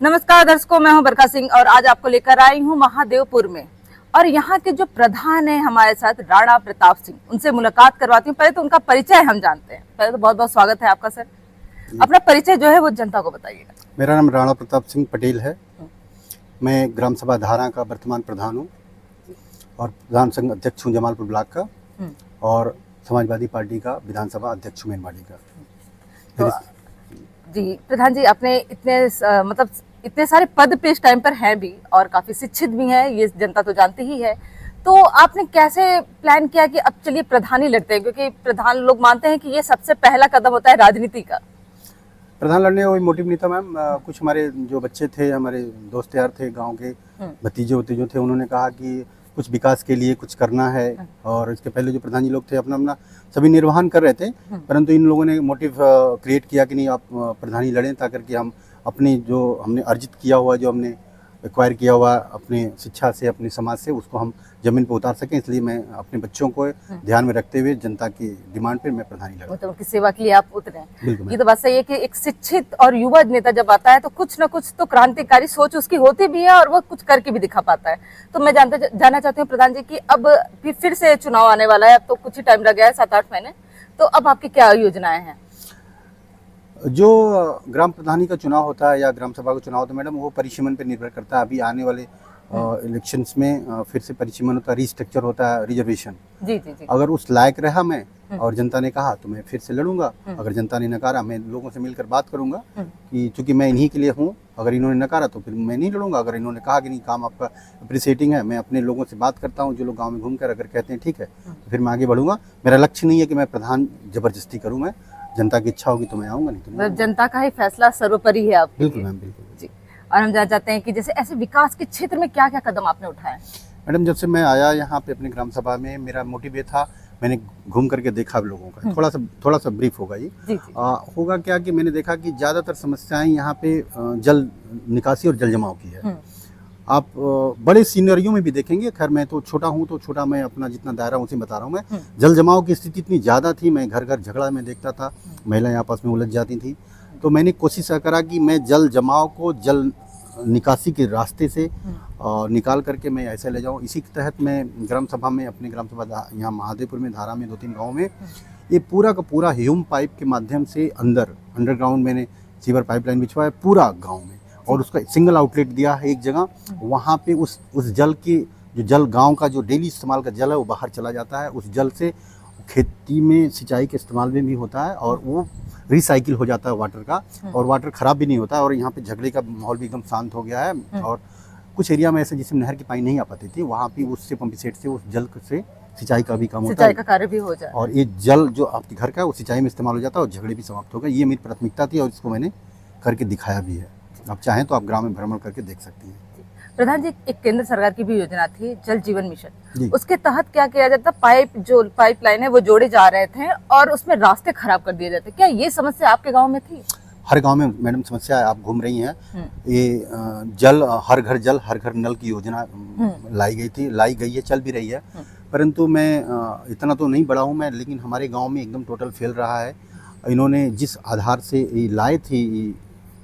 नमस्कार दर्शकों, मैं हूं बरखा सिंह और आज आपको लेकर आई हूं महादेवपुर में। और यहाँ के जो प्रधान है हमारे साथ राणा प्रताप सिंह, उनसे मुलाकात करवाती हूँ। पहले तो उनका परिचय हम जानते हैं। पहले तो बहुत बहुत स्वागत है आपका सर। अपना परिचय जो है वो जनता को बताइएगा। मेरा नाम राणा प्रताप सिंह पटेल है। मैं ग्राम सभा धारा का वर्तमान प्रधान हूँ और प्रधान संघ अध्यक्ष हूँ जमालपुर ब्लॉक का और समाजवादी पार्टी का विधानसभा अध्यक्ष हूँ मेनवाड़ी का। तो जी प्रधान जी, आपने इतने सारे पद पे इस टाइम पर हैं भी और काफी शिक्षित भी हैं, ये जनता तो जानती ही है। तो आपने कैसे प्लान किया कि अब चलिए प्रधान ही लड़ते हैं, क्योंकि प्रधान लोग मानते हैं कि ये सबसे पहला कदम होता है राजनीति का। प्रधान लड़ने का कोई मोटिव नहीं था मैम। कुछ हमारे जो बच्चे थे, हमारे दोस्त यार थे, गांव के भतीजे भतीजों थे, उन्होंने कहा कि कुछ विकास के लिए कुछ करना है। और इसके पहले जो प्रधान जी लोग थे अपना अपना सभी निर्वहन कर रहे थे, परंतु इन लोगों ने मोटिव क्रिएट किया कि नहीं, आप प्रधान ही लड़ें ताकि कि हम अपनी जो हमने अर्जित किया हुआ, जो हमने एक्वायर किया हुआ अपनी शिक्षा से, अपने समाज से, उसको हम जमीन पर उतार सकें। इसलिए मैं अपने बच्चों को ध्यान में रखते हुए जनता की डिमांड पे मैं प्रधान ही लड़ा। मतलब उनकी सेवा के लिए आप उतरे। ये तो बात सही है कि एक शिक्षित और युवा नेता जब आता है तो कुछ न कुछ तो क्रांतिकारी सोच उसकी होती भी है और वो कुछ करके भी दिखा पाता है। तो मैं जानना चाहती हूँ प्रधान जी की अब फिर से चुनाव आने वाला है। अब तो कुछ ही टाइम लग गया है, 7-8 महीने। तो अब आपकी क्या योजनाएं हैं? जो ग्राम प्रधानी का चुनाव होता है या ग्राम सभा का चुनाव होता है मैडम, वो परिसीमन पर निर्भर करता है। अभी आने वाले इलेक्शंस में फिर से परिसीमन होता है, रिस्ट्रक्चर होता है, रिजर्वेशन। जी जी जी। अगर उस लायक रहा मैं और जनता ने कहा तो मैं फिर से लड़ूंगा। अगर जनता ने नकारा, मैं लोगों से मिलकर बात करूंगा कि चूंकि मैं इन्हीं के लिए हूँ, अगर इन्होंने नकारा तो फिर मैं नहीं लड़ूंगा। अगर इन्होंने कहा कि नहीं, काम आपका अप्रिसिएटिंग है, मैं अपने लोगों से बात करता हूँ, जो लोग गाँव में घूमकर अगर कहते हैं ठीक है तो फिर मैं आगे बढ़ूंगा। मेरा लक्ष्य नहीं है कि मैं प्रधान जबरदस्ती करूँ। मैं जनता की इच्छा होगी तो मैं आऊँगा, नहीं तो मतलब जनता का ही फैसला सर्वोपरि है आपके लिए। बिल्कुल मैम, बिल्कुल जी। और हम जानना चाहते हैं कि जैसे ऐसे विकास के क्षेत्र में क्या क्या कदम आपने उठाए? मैडम, जब से मैं आया यहाँ पे अपने ग्राम सभा में, मेरा मोटिव ये था, मैंने घूम करके देखा लोगों का। थोड़ा सा ब्रीफ होगा ये। जी। होगा क्या कि मैंने देखा कि ज़्यादातर समस्याएं यहाँ पे जल निकासी और जल जमाव की है। आप बड़े सीनरियों में भी देखेंगे। खैर मैं तो छोटा हूँ तो छोटा, मैं अपना जितना दायरा उसे बता रहा हूँ। मैं जल जमाव की स्थिति इतनी ज़्यादा थी, मैं घर घर झगड़ा में देखता था, महिलाएं आपस में उलझ जाती थी। तो मैंने कोशिश करा कि मैं जल जमाव को जल निकासी के रास्ते से निकाल करके मैं ऐसे ले जाऊँ। इसी के तहत मैं ग्राम सभा में, अपने ग्राम सभा यहाँ महादेवपुर में, धारा में 2-3 गाँव में ये पूरा का पूरा ह्यूम पाइप के माध्यम से अंडरग्राउंड मैंने सीवर पाइपलाइन बिछवाया पूरा गाँव में, और उसका सिंगल आउटलेट दिया है एक जगह। वहाँ पे उस जल की जो जल गांव का जो डेली इस्तेमाल का जल है वो बाहर चला जाता है। उस जल से खेती में, सिंचाई के इस्तेमाल में भी होता है और वो रिसाइकिल हो जाता है वाटर का, और वाटर ख़राब भी नहीं होता है। और यहाँ पे झगड़े का माहौल भी एकदम शांत हो गया है। और कुछ एरिया में ऐसे जिसमें नहर की पानी नहीं आ पाती थी, वहाँ पे उससे पंप सेट से उस जल से सिंचाई का भी काम होता है, सिंचाई का कार्य भी हो जाए, और ये जल जो आपके घर का है वो सिंचाई में इस्तेमाल हो जाता है और झगड़े भी समाप्त हो गए। ये मेरी प्राथमिकता थी और इसको मैंने करके दिखाया भी है। आप चाहें तो आप ग्राम में भ्रमण करके देख सकती हैं। प्रधान जी, एक केंद्र सरकार की भी योजना थी जल जीवन मिशन, उसके तहत क्या किया जाता? पाइपलाइन है वो जोड़े जा रहे थे और उसमें रास्ते खराब कर दिए जाते। क्या ये समस्या आपके गांव में थी? हर गांव में मैडम समस्या है, आप घूम रही हैं। ये जल हर घर जल हर घर नल की योजना लाई गई है, चल भी रही है। परंतु मैं इतना तो नहीं बड़ा हूँ मैं, लेकिन हमारे गाँव में एकदम टोटल फेल रहा है। इन्होंने जिस आधार से ये लाए थे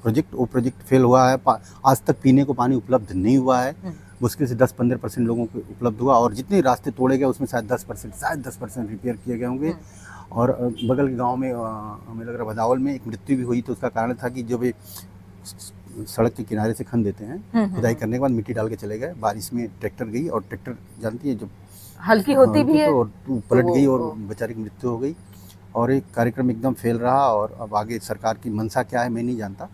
प्रोजेक्ट, वो प्रोजेक्ट फेल हुआ है। आज तक पीने को पानी उपलब्ध नहीं हुआ है। मुश्किल से 10-15% लोगों को उपलब्ध हुआ, और जितने रास्ते तोड़े गए उसमें शायद 10% रिपेयर किए गए होंगे। और बगल के गांव में हमें लग रहा है भदावल में एक मृत्यु भी हुई। तो उसका कारण था कि जब ये सड़क के किनारे से खन देते हैं, खुदाई करने के बाद मिट्टी डाल के चले गए। बारिश में ट्रैक्टर गई, और ट्रैक्टर जानती है जब हल्की होती भी है तो पलट गई और बेचारे की मृत्यु हो गई। और एक कार्यक्रम एकदम फेल रहा। और अब आगे सरकार की मंशा क्या है मैं नहीं जानता,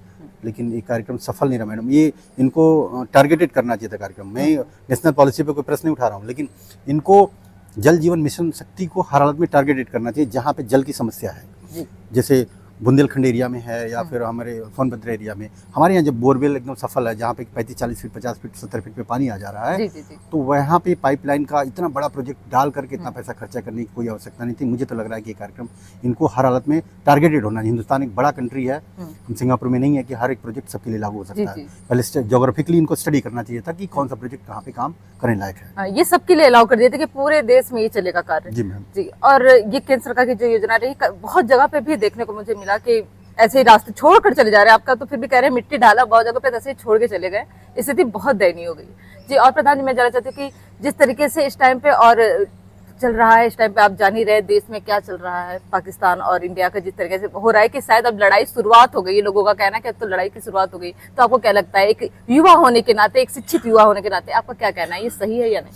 लेकिन ये कार्यक्रम सफल नहीं रहा मैडम। ये इनको टारगेटेड करना चाहिए था कार्यक्रम। मैं नेशनल पॉलिसी पे कोई प्रश्न नहीं उठा रहा हूँ, लेकिन इनको जल जीवन मिशन शक्ति को हर हालत में टारगेटेड करना चाहिए जहाँ पे जल की समस्या है। जैसे बुंदेलखंड एरिया में है या फिर हमारे सोनभद्र एरिया में। हमारे यहाँ जब बोरवेल एकदम सफल है, जहाँ पे 35-40 फीट 50 फीट 70 फीट पे पानी आ जा रहा है, तो वहाँ पे पाइपलाइन का इतना बड़ा प्रोजेक्ट डाल करके इतना पैसा खर्चा करने की कोई आवश्यकता नहीं थी। मुझे तो लग रहा है कि ये कार्यक्रम इनको हर हालत में टारगेटेड होना चाहिए। हिंदुस्तान एक बड़ा कंट्री है, सिंगापुर में नहीं है कि हर एक प्रोजेक्ट सबके लिए लागू हो सकता है। पहले जोग्राफिकली इनको स्टडी करना चाहिए था कि कौन सा प्रोजेक्ट कहाँ पे काम करने लायक है। ये सबके लिए अलाउ कर दिया था कि पूरे देश में ये चलेगा कार्य। जी मैम जी। और ये केंद्र सरकार की जो योजना रही, बहुत जगह पे भी देखने को मुझे मिला कि ऐसे ही रास्ते छोड़ कर चले जा रहे हैं। आपका तो फिर भी कह रहे हैं मिट्टी डाला, बहुत जगह पे ऐसे ही छोड़ के चले गए। स्थिति बहुत दयनीय हो गई। जी, और प्रधान जी मैं जानना चाहती हूँ कि जिस तरीके से इस टाइम पे और चल रहा है, इस टाइम पे आप जान ही रहे देश में क्या चल रहा है, पाकिस्तान और इंडिया का जिस तरीके से हो रहा है कि शायद अब लड़ाई शुरुआत हो गई है, लोगों का कहना है कि अब तो लड़ाई की शुरुआत हो गई। तो आपको क्या लगता है, एक युवा होने के नाते, एक शिक्षित युवा होने के नाते आपका क्या कहना है, ये सही है या नहीं?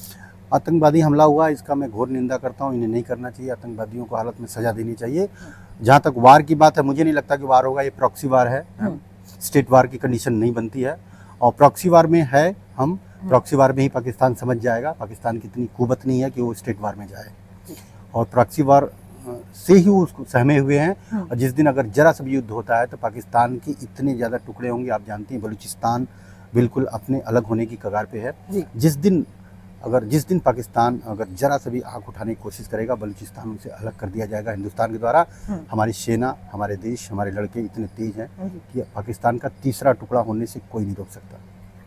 आतंकवादी हमला हुआ, इसका मैं घोर निंदा करता हूँ। इन्हें नहीं करना चाहिए। आतंकवादियों को हालत में सजा देनी चाहिए। जहाँ तक वार की बात है, मुझे नहीं लगता कि वार होगा। ये प्रॉक्सी वार है, स्टेट वार की कंडीशन नहीं बनती है। और प्रॉक्सी वार में है, हम प्रॉक्सी वार में ही पाकिस्तान समझ जाएगा पाकिस्तान की इतनी कुवत नहीं है कि वो स्टेट वार में जाए। और प्रॉक्सी वार से ही वो उसको सहमे हुए हैं। और जिस दिन अगर जरा सा भी युद्ध होता है तो पाकिस्तान की इतने ज़्यादा टुकड़े होंगे। आप जानती हैं बलूचिस्तान बिल्कुल अपने अलग होने की कगार पे है। जिस दिन पाकिस्तान अगर जरा सा भी आंख उठाने की कोशिश करेगा, बलूचिस्तान उसे अलग कर दिया जाएगा हिंदुस्तान के द्वारा। हमारी सेना, हमारे देश, हमारे लड़के इतने तेज हैं कि पाकिस्तान का तीसरा टुकड़ा होने से कोई नहीं रोक सकता।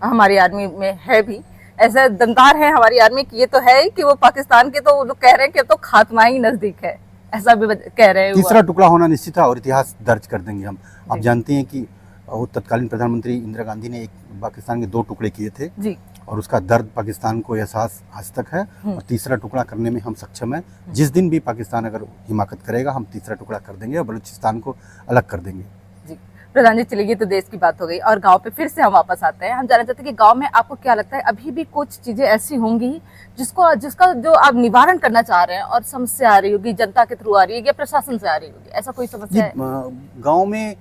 हमारी आर्मी में है भी ऐसे दमदार है हमारी आर्मी की, ये तो है कि वो पाकिस्तान के तो लोग कह रहे हैं कि तो खात्मा ही नजदीक है, ऐसा भी कह रहे हैं। तीसरा टुकड़ा होना निश्चित है और इतिहास दर्ज कर देंगे हम। आप जानते हैं कि वो तत्कालीन प्रधानमंत्री इंदिरा गांधी ने एक पाकिस्तान के 2 टुकड़े किए थे जी, और उसका दर्द पाकिस्तान को एहसास आज तक है। और तीसरा टुकड़ा करने में हम सक्षम हैं। जिस दिन भी पाकिस्तान अगर हिमाकत करेगा, हम तीसरा टुकड़ा कर देंगे और बलूचिस्तान को अलग कर देंगे। जी प्रधान जी, चलिए ये तो देश की बात हो गई और गांव पे फिर से हम वापस आते हैं। हम जानना चाहते हैं कि गांव में आपको क्या लगता है, अभी भी कुछ चीजें ऐसी होंगी जिसका जो आप निवारण करना चाह रहे हैं और समस्या आ रही होगी, जनता के थ्रू आ रही है या प्रशासन से आ रही होगी, ऐसा कोई समस्या है? गाँव में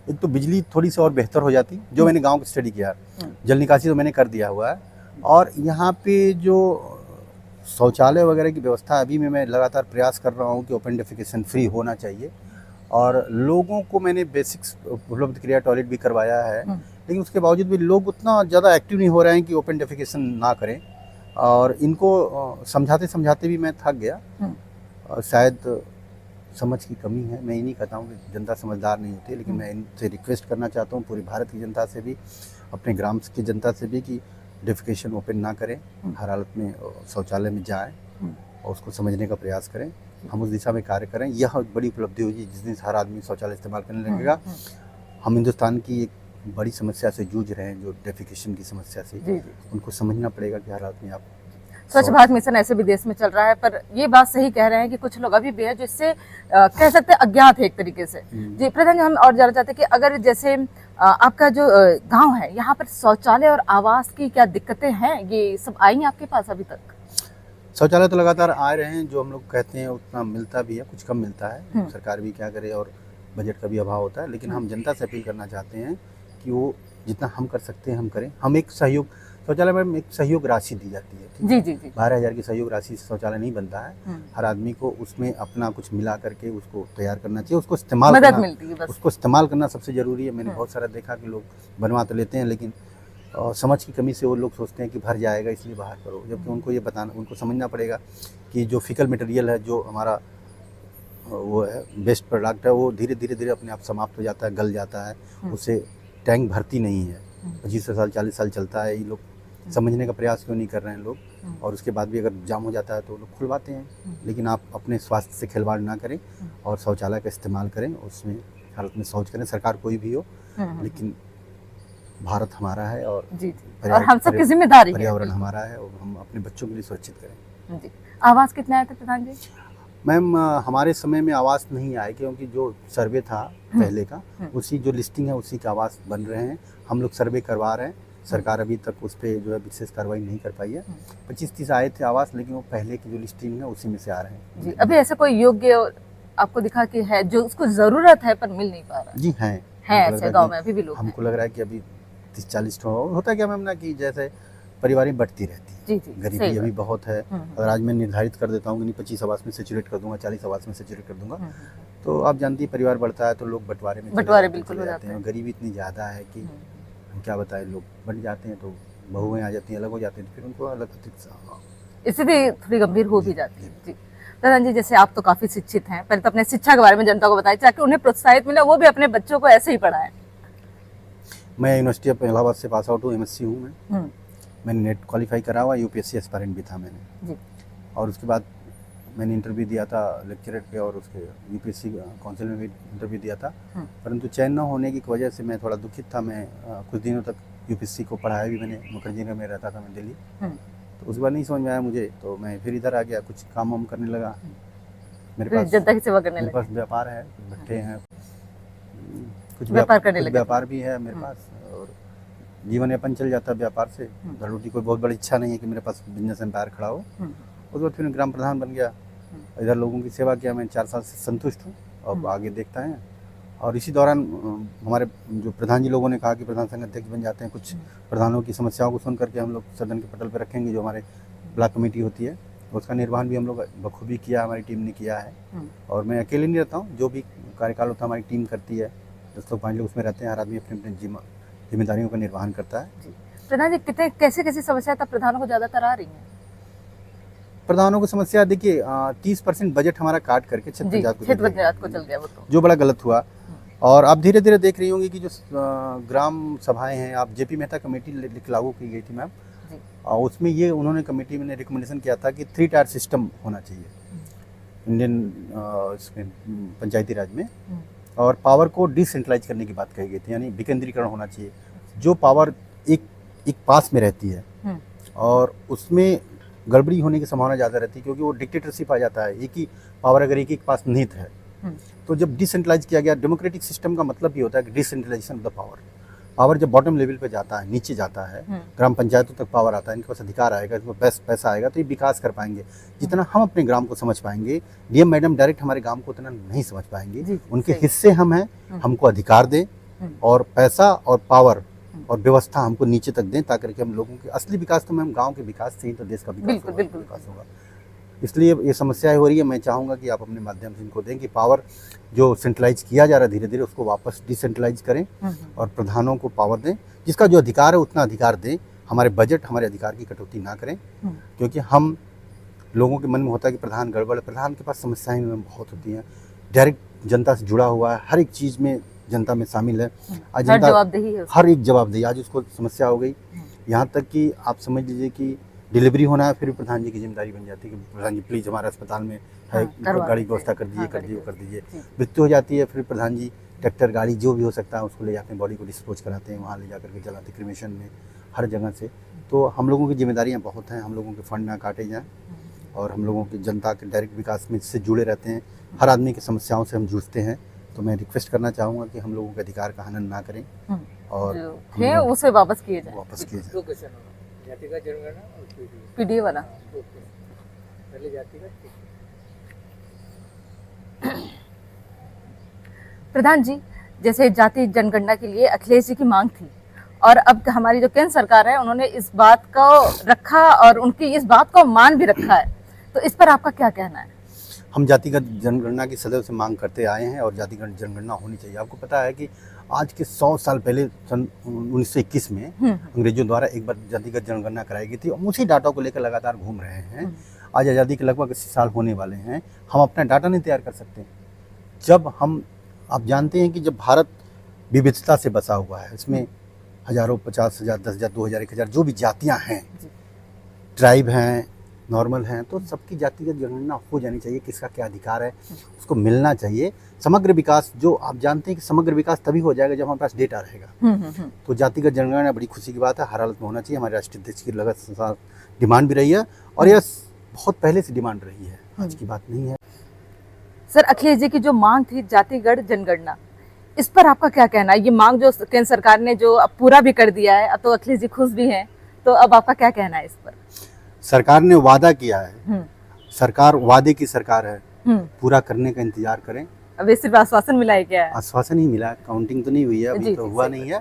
एक तो बिजली थोड़ी सी और बेहतर हो जाती, जो मैंने गाँव की स्टडी किया। जल निकासी तो मैंने कर दिया हुआ है। और यहाँ पे जो शौचालय वगैरह की व्यवस्था, अभी मैं लगातार प्रयास कर रहा हूँ कि ओपन डेफिकेशन फ्री होना चाहिए। और लोगों को मैंने बेसिक्स उपलब्ध किया, टॉयलेट भी करवाया है। लेकिन उसके बावजूद भी लोग उतना ज़्यादा एक्टिव नहीं हो रहे हैं कि ओपन डेफिकेशन ना करें। और इनको समझाते समझाते भी मैं थक गया। और शायद समझ की कमी है। मैं ये नहीं कहता हूँ कि जनता समझदार नहीं होती, लेकिन मैं इनसे रिक्वेस्ट करना चाहता हूँ पूरी भारत की जनता से भी, अपने ग्राम की जनता से भी, कि डेफिकेशन ओपन ना करें, हर हालत में शौचालय में जाएं और उसको समझने का प्रयास करें। हम उस दिशा में कार्य करें। यह बड़ी उपलब्धि होगी जिस दिन हर आदमी शौचालय इस्तेमाल करने लगेगा। हम हिंदुस्तान की एक बड़ी समस्या से जूझ रहे हैं, जो डेफिकेशन की समस्या से। उनको समझना पड़ेगा कि हर आदमी आप स्वच्छ भारत मिशन ऐसे भी देश में चल रहा है, पर ये बात सही कह रहे हैं कि कुछ लोग अभी भी है जिससे कह सकते हैं अज्ञात है एक तरीके से। जी प्रधान जी, हम और जानना चाहते हैं कि अगर जैसे आपका जो गांव है, यहाँ पर शौचालय और आवास की क्या दिक्कतें हैं, ये सब आई हैं आपके पास अभी तक? शौचालय तो लगातार आ रहे हैं, जो हम लोग कहते हैं उतना मिलता भी है, कुछ कम मिलता है। सरकार भी क्या करे और बजट का भी अभाव होता है। लेकिन हम जनता से अपील करना चाहते हैं कि वो जितना हम कर सकते हैं हम करें। हम एक सहयोग, शौचालय में एक सहयोग राशि दी जाती है। जी जी जी। 12,000 की सहयोग राशि से शौचालय नहीं बनता है। हर आदमी को उसमें अपना कुछ मिला करके उसको तैयार करना चाहिए, उसको इस्तेमाल मदद मिलती है बस। उसको इस्तेमाल करना सबसे ज़रूरी है। मैंने बहुत सारा देखा कि लोग बनवा तो लेते हैं, लेकिन समझ की कमी से वो लोग सोचते हैं कि भर जाएगा इसलिए बाहर करो। जबकि उनको ये बताना, उनको समझना पड़ेगा कि जो फिकल मटेरियल है, जो हमारा वो है वेस्ट प्रोडक्ट है, वो धीरे धीरे अपने आप समाप्त हो जाता है, गल जाता है। उससे टैंक भरती नहीं है। 25 साल 40 साल चलता है। ये लोग समझने का प्रयास क्यों नहीं कर रहे हैं लोग? और उसके बाद भी अगर जाम हो जाता है तो लोग खुलवाते हैं। लेकिन आप अपने स्वास्थ्य से खिलवाड़ ना करें और शौचालय का इस्तेमाल करें, उसमें हालत में शौच करें। सरकार कोई भी हो, लेकिन भारत हमारा है और और हम सबकी जिम्मेदारी है, पर्यावरण हमारा है और हम अपने बच्चों के लिए सुरक्षित करें। जी। आवास कितने आए थे प्रधान जी? मैम, हमारे समय में आवास नहीं आए, क्योंकि जो सर्वे था पहले का, उसी जो लिस्टिंग है उसी के आवास बन रहे हैं। हम लोग सर्वे करवा रहे हैं। सरकार अभी तक उस पर जो है विशेष कार्रवाई नहीं कर पाई है। 25-30 आए थे आवास, लेकिन वो पहले की जो लिस्टिंग है उसी में से आ रहे हैं। जी, अभी ऐसा कोई योग्य आपको दिखा कि है जो उसको जरूरत है पर मिल नहीं पा रहा है? जी है ऐसे गाँव में अभी भी लोग हमको लग रहा है कि अभी 30-40 होता क्या मैम ना, कि जैसे परिवारें बढ़ती रहती है। जी, गरीबी अभी बहुत है। अगर आज मैं निर्धारित कर देता हूँ कि नहीं 25 आवास में सैचुरेट कर दूंगा, 40 आवास में सैचुरेट कर दूंगा, तो आप जानती है परिवार बढ़ता है तो लोग बंटवारे बिल्कुल हो जाते हैं। गरीबी इतनी ज़्यादा है कि हम क्या बताएं, लोग बढ़ जाते हैं तो बहुएं आ जाती हैं, अलग हो जाते हैं, तो फिर उनको अलग स्थिति थोड़ी गंभीर हो भी जाती है। जी प्रधान जी, जैसे आप तो काफी शिक्षित हैं, पहले तो अपने शिक्षा के बारे में जनता को बताएं ताकि उन्हें प्रोत्साहित मिले, वो भी अपने बच्चों को ऐसे ही पढ़ाएं। मैं यूनिवर्सिटी ऑफ इलाहाबाद से पास आउट हूँ, MSc हूँ मैंने नेट क्वालिफाई करा हुआ, UPSC एस्पायरेंट भी था मैंने जी। और उसके बाद मैंने इंटरव्यू दिया था लेक्चरेट पे और उसके यूपीएससी काउंसिल में भी इंटरव्यू दिया था, परंतु चयन न होने की वजह से मैं थोड़ा दुखित था। मैं कुछ दिनों तक यूपीएससी को पढ़ाया भी मैंने, मुखर्जी नगर में रहता था मैं दिल्ली, तो उस बार नहीं समझ में आया मुझे, तो मैं फिर इधर आ गया, कुछ काम वाम करने लगा। मेरे फिर पास जनता की सेवा करने मेरे लगे। पास व्यापार है, भट्टे हैं, कुछ व्यापार करने कुछ लगे। व्यापार भी है मेरे पास, और जीवन यापन चल जाता है व्यापार से। दाल रोटी कोई बहुत बड़ी इच्छा नहीं है कि मेरे पास बिजनेस एम्पायर खड़ा हो। उस बाद फिर मैं ग्राम प्रधान बन गया, इधर लोगों की सेवा किया। मैं 4 साल से संतुष्ट हूँ, अब आगे देखता है। और इसी दौरान हमारे जो प्रधान जी लोगों ने कहा कि प्रधान संघ अध्यक्ष बन जाते हैं, कुछ प्रधानों की समस्याओं को सुन करके हम लोग सदन के पटल पर रखेंगे। जो हमारे ब्लॉक कमेटी होती है उसका निर्वहन भी हम लोग बखूबी किया, हमारी टीम ने किया है। और मैं अकेले नहीं रहता हूँ, जो भी कार्यकाल होता है हमारी टीम करती है। 10 लोग 5 लोग उसमें रहते हैं, हर आदमी अपनी अपनी जिम्मेदारियों का निर्वहन करता है। प्रधान जी, कितने कैसे कैसी समस्या तब प्रधानों को ज़्यादातर आ रही है? प्रधानों को समस्या देखिए, 30% बजट हमारा काट करके छठ पंचायत को चल गया वो तो, जो बड़ा गलत हुआ। और आप धीरे धीरे देख रही होंगी कि जो ग्राम सभाएं हैं, आप जेपी मेहता कमेटी लागू की गई थी मैम, उसमें ये उन्होंने कमेटी में रिकमेंडेशन किया था कि 3 टायर सिस्टम होना चाहिए इंडियन इसमें पंचायती राज में, और पावर को डिसेंट्रलाइज करने की बात कही गई थी, यानी विकेंद्रीकरण होना चाहिए। जो पावर एक पास में रहती है और उसमें गड़बड़ी होने की संभावना ज़्यादा रहती है, क्योंकि वो डिक्टेटरशिप आ जाता है। एक ही पावर अगर एक पास निहित है, तो जब डिसेंट्रलाइज किया गया, डेमोक्रेटिक सिस्टम का मतलब ये होता है कि डिसेंट्रलाइजेशन ऑफ द पावर जब बॉटम लेवल पे जाता है, नीचे जाता है, ग्राम पंचायतों तक पावर आता है, इनके पास अधिकार आएगा, इनको पैसा आएगा, तो ये विकास कर पाएंगे। जितना हम अपने ग्राम को समझ पाएंगे, डीएम मैडम डायरेक्ट हमारे ग्राम को उतना नहीं समझ पाएंगे। उनके हिस्से हम हैं, हमको अधिकार दें, और पैसा और पावर और व्यवस्था हमको नीचे तक दें, ताकि हम लोगों के असली विकास, तो मैम गाँव के विकास से ही तो देश का विकास होगा। इसलिए ये समस्याएं हो रही है। मैं चाहूँगा कि आप अपने माध्यम से इनको दें कि पावर जो सेंट्रलाइज किया जा रहा है धीरे धीरे, उसको वापस डिसेंट्रलाइज करें और प्रधानों को पावर दें, जिसका जो अधिकार है उतना अधिकार दें। हमारे बजट, हमारे अधिकार की कटौती ना करें, क्योंकि हम लोगों के मन में होता है कि प्रधान गड़बड़ है। प्रधान के पास समस्याएं बहुत होती हैं, डायरेक्ट जनता से जुड़ा हुआ है, हर एक चीज़ में जनता में शामिल है। आज जनता हर एक जवाबदेही, आज उसको समस्या हो गई, यहाँ तक कि आप समझ लीजिए कि डिलीवरी होना है, फिर भी प्रधान जी की जिम्मेदारी बन जाती है कि प्रधान जी प्लीज़ हमारे अस्पताल में है, गाड़ी की व्यवस्था कर दीजिए, कर दीजिए। मृत्यु हो जाती है, फिर प्रधान जी ट्रैक्टर, गाड़ी जो भी हो सकता है उसको ले जाते हैं, बॉडी को डिस्पोज कराते हैं, वहाँ ले जा करके जलाते, क्रिमेशन में, हर जगह से। तो हम लोगों की जिम्मेदारियाँ बहुत हैं, हम लोगों के फंड ना काटे जाएँ, और हम लोगों की जनता के डायरेक्ट विकास में से जुड़े रहते हैं। हर आदमी की समस्याओं से हम जूझते हैं। तो मैं रिक्वेस्ट करना चाहूँगा कि हम लोगों के अधिकार का हनन ना करें और उसे वापस किए जाए। जातिगत जनगणना और पीडीए वाला। पहले जातिगत। प्रधान जी, जैसे जाति जनगणना के लिए अखिलेश जी की मांग थी, और अब हमारी जो केंद्र सरकार है उन्होंने इस बात को रखा और उनकी इस बात को मान भी रखा है, तो इस पर आपका क्या कहना है? हम जातिगत जनगणना की सदैव से मांग करते आए हैं, और जातिगत जनगणना होनी चाहिए। आपको पता है कि आज के 100 साल पहले सन 1921 में अंग्रेजों द्वारा एक बार जातिगत जनगणना कराई गई थी। हम उसी डाटा को लेकर लगातार घूम रहे हैं। आज आज़ादी के लगभग 80 साल होने वाले हैं, हम अपना डाटा नहीं तैयार कर सकते। जब हम, आप जानते हैं कि जब भारत विविधता से बसा हुआ है, इसमें हज़ारों, 50,000, 10,000, 2,000, 1,000 जो भी जातियाँ हैं, ट्राइब हैं, नॉर्मल हैं, तो सबकी जातिगत जनगणना हो जानी चाहिए। किसका क्या अधिकार है उसको मिलना चाहिए। समग्र विकास, जो आप जानते हैं कि समग्र विकास तभी हो जाएगा जब हमारे पास डेटा रहेगा। तो जातिगत जनगणना बड़ी खुशी की बात है, हर हालत में होना चाहिए। हमारे राष्ट्रीय अध्यक्ष की लगातार डिमांड भी रही है, और यह बहुत पहले से डिमांड रही है, आज की बात नहीं है। सर, अखिलेश जी की जो मांग थी जातिगत जनगणना, इस पर आपका क्या कहना है? ये मांग जो केंद्र सरकार ने जो अब पूरा भी कर दिया है, अब तो अखिलेश जी खुश भी हैं, तो अब आपका क्या कहना है इस पर? सरकार ने वादा किया है, सरकार वादे की सरकार है, पूरा करने का इंतजार करें। अब सिर्फ आश्वासन मिला है क्या? आश्वासन ही मिला, काउंटिंग तो नहीं हुई है, अभी तो हुआ नहीं है।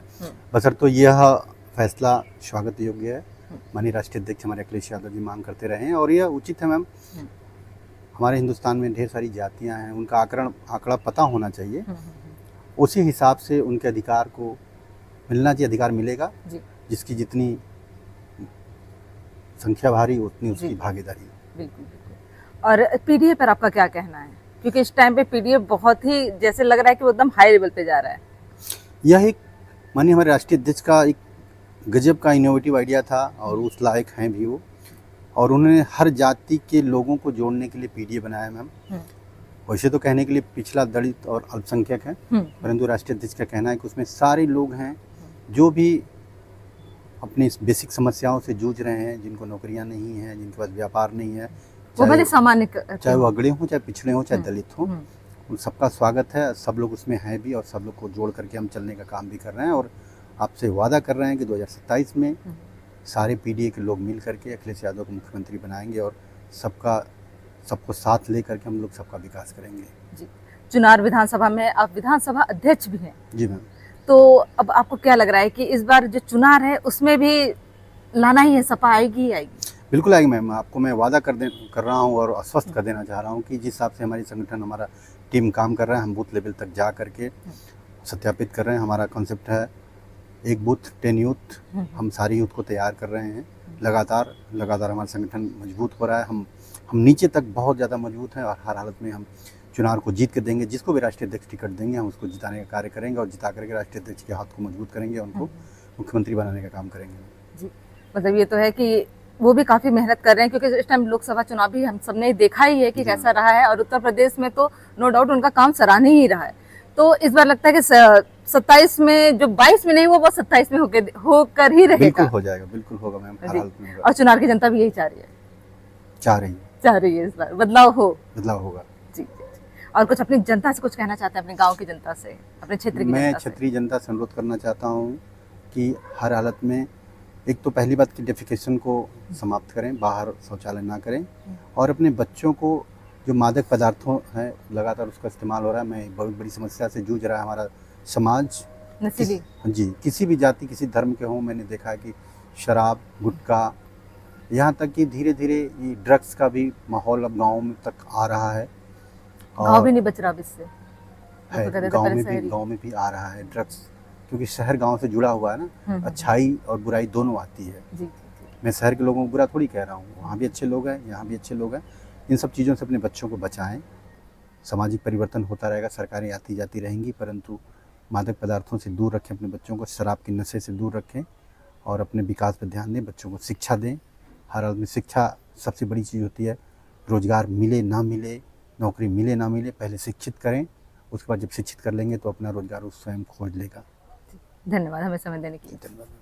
बशर्ते यह फैसला स्वागत योग्य है। माननीय राष्ट्रीय अध्यक्ष हमारे अखिलेश यादव जी मांग करते रहे हैं, और यह उचित है मैम। हमारे हिंदुस्तान में ढेर सारी जातियां हैं, उनका आंकड़ा पता होना चाहिए, उसी हिसाब से उनके अधिकार को मिलना चाहिए। अधिकार मिलेगा, जिसकी जितनी संख्या भारी उतनी उसकी भागीदारी। बिल्कुल बिल्कुल। और पीडीए पर आपका क्या कहना है? क्योंकि इस टाइम पे पीडीए बहुत ही जैसे लग रहा है कि वो एकदम हाई लेवल पे जा रहा है। यह एक माननीय हमारे राष्ट्रीय अध्यक्ष का एक गजब का इनोवेटिव आइडिया था, और उस लायक हैं भी वो। और उन्होंने हर जाति के लोगों को जोड़ने के लिए पीडीए बनाया मैम। वैसे तो कहने के लिए पिछड़ा, दलित और अल्पसंख्यक है, परंतु राष्ट्रीय अध्यक्ष का कहना है कि उसमें सारे लोग हैं जो भी अपनी बेसिक समस्याओं से जूझ रहे हैं, जिनको नौकरियां नहीं हैं, जिनके पास व्यापार नहीं है, वो भले सामान्य चाहे वो अगड़े हों, चाहे पिछड़े हों, चाहे दलित हों, उन सबका स्वागत है। सब लोग उसमें हैं भी और सब लोग को जोड़ करके हम चलने का काम भी कर रहे हैं। और आपसे वादा कर रहे हैं कि 2027 में सारे पीडीए के लोग मिल करके अखिलेश यादव को मुख्यमंत्री बनाएंगे और सबको साथ ले करके हम लोग सबका विकास करेंगे। जी। चुनार विधानसभा में आप विधानसभा अध्यक्ष भी हैं। जी मैम। तो अब आपको क्या लग रहा है कि इस बार जो चुनार है उसमें भी लाना ही है, सपा आएगी ही आएगी? बिल्कुल आएगी मैम। आपको मैं वादा कर रहा हूँ और आश्वस्त कर देना चाह रहा हूँ कि जिस हिसाब से हमारी संगठन, हमारा टीम काम कर रहा है, हम बूथ लेवल तक जा करके सत्यापित कर रहे हैं। हमारा कॉन्सेप्ट है एक बूथ 10 यूथ। हम सारी यूथ को तैयार कर रहे हैं। लगातार हमारा संगठन मजबूत हो रहा है। हम नीचे तक बहुत ज़्यादा मजबूत हैं और हर हालत में हम चुनाव को जीत के देंगे। जिसको भी राष्ट्रीय अध्यक्ष टिकट देंगे हम उसको जिताने का कार्य करेंगे और जिता करके राष्ट्रीय अध्यक्ष के हाथ को मजबूत करेंगे, उनको मुख्यमंत्री बनाने का काम करेंगे। जी, मतलब ये तो है कि वो भी काफी मेहनत कर रहे हैं, क्योंकि इस टाइम लोकसभा चुनाव भी हम सबने देखा ही है कि कैसा रहा है और उत्तर प्रदेश में तो नो डाउट उनका काम सराहनीय ही रहा है। तो इस बार लगता है कि 27 में जो 22 में नहीं हुआ वो 27 में होकर ही रहेगा। बिल्कुल हो जाएगा, बिल्कुल होगा मैम, हर हालत में होगा। और चुनाव की जनता भी यही चाह रही है इस बार बदलाव होगा। जी। और कुछ अपनी जनता से कुछ कहना चाहते हैं, अपने गांव की जनता से, अपने क्षेत्र की? मैं क्षेत्रीय जनता से अनुरोध करना चाहता हूँ कि हर हालत में एक तो पहली बात कि डेफिकेशन को समाप्त करें, बाहर शौचालय ना करें और अपने बच्चों को जो मादक पदार्थों हैं लगातार उसका इस्तेमाल हो रहा है, मैं बहुत बड़ी समस्या से जूझ रहा है हमारा समाज। जी, किसी भी जाति, किसी धर्म के हों, मैंने देखा है कि शराब, गुटखा, यहाँ तक कि धीरे धीरे ये ड्रग्स का भी माहौल अब गाँव में तक आ रहा है। गाँव भी नहीं बच रहा इससे है, गाँव में भी आ रहा है ड्रग्स, क्योंकि शहर गांव से जुड़ा हुआ है ना। अच्छाई और बुराई दोनों आती है। जी। मैं शहर के लोगों को बुरा थोड़ी कह रहा हूँ, वहाँ भी अच्छे लोग हैं, यहाँ भी अच्छे लोग हैं। इन सब चीज़ों से अपने बच्चों को बचाएं। सामाजिक परिवर्तन होता रहेगा, सरकारें आती जाती रहेंगी, परंतु मादक पदार्थों से दूर रखें अपने बच्चों को, शराब के नशे से दूर रखें और अपने विकास पर ध्यान दें, बच्चों को शिक्षा दें। हर हाल में शिक्षा सबसे बड़ी चीज़ होती है। रोजगार मिले ना मिले, नौकरी मिले ना मिले, पहले शिक्षित करें, उसके बाद जब शिक्षित कर लेंगे तो अपना रोजगार उस स्वयं खोज लेगा। धन्यवाद हमें समय देने के लिए। धन्यवाद।